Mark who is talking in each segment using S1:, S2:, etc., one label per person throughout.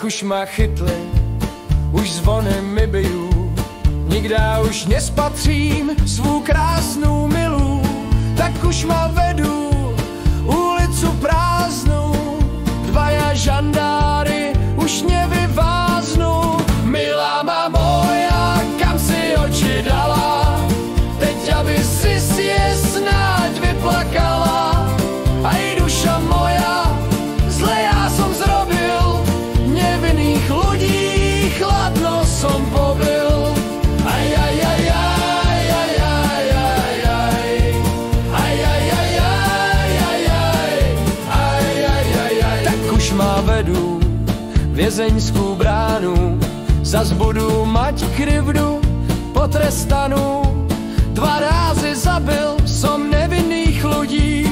S1: tak už ma chytli, už zvony mi bijou. Nikdá už nespatřím svou krásnou milou, tak už ma vedú ulicu prázdnou. Dvaja žandáry už nevyváznou. Milá má moja, kam si oči dala? Teď, aby si je snáď vyplakala. Aj duša moja, zle já som zrobil, nevinných ľudí chladno som pobil. Vedu vězeňskou bránu, zas budu mať krivdu potrestanou. 2 rázy zabil som nevinných ľudí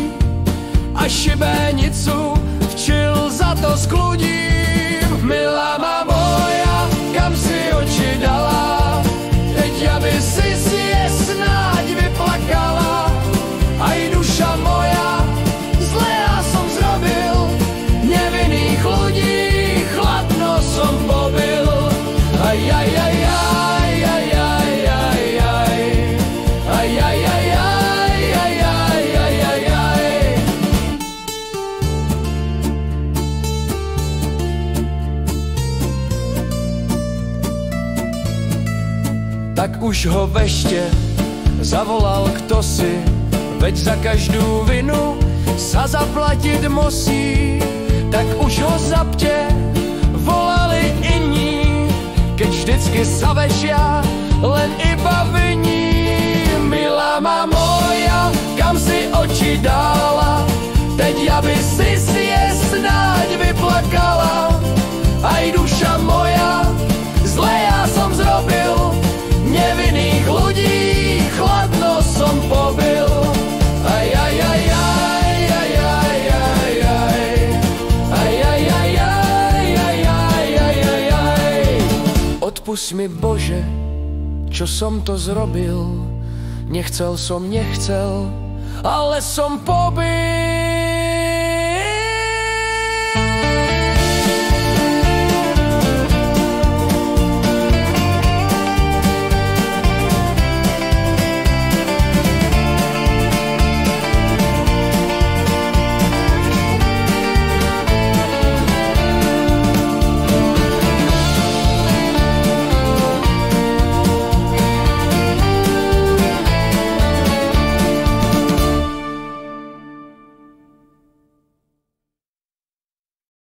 S1: a šibenicu včil za to skludím. Milá má moja, kam si oči dala? Teď, aby si je snáď vyplakala. Aj duša moja, zle já som zrobil, nevinných ľudí chladno som pobil. Aj, aj, aj, aj, aj, aj, aj, aj. Aj, aj, aj, aj, aj, aj, aj, aj, aj. Tak už ho veště zavolal kdosi, veď za každou vinu sa zaplatit musí. Tak už ho zaptě volali iní, keď vždycky sa večia len iba viní. Milá má moja, kam si oči dala? Teď, aby si je snáď vyplakala. Aj duša moja, zle já som zrobil, nevinných ľudí chladno som pobil. Aj, aj, aj, aj, aj, aj, aj, aj. Odpusť mi, Bože, čo som to zrobil. Nechcel som, ale som pobil.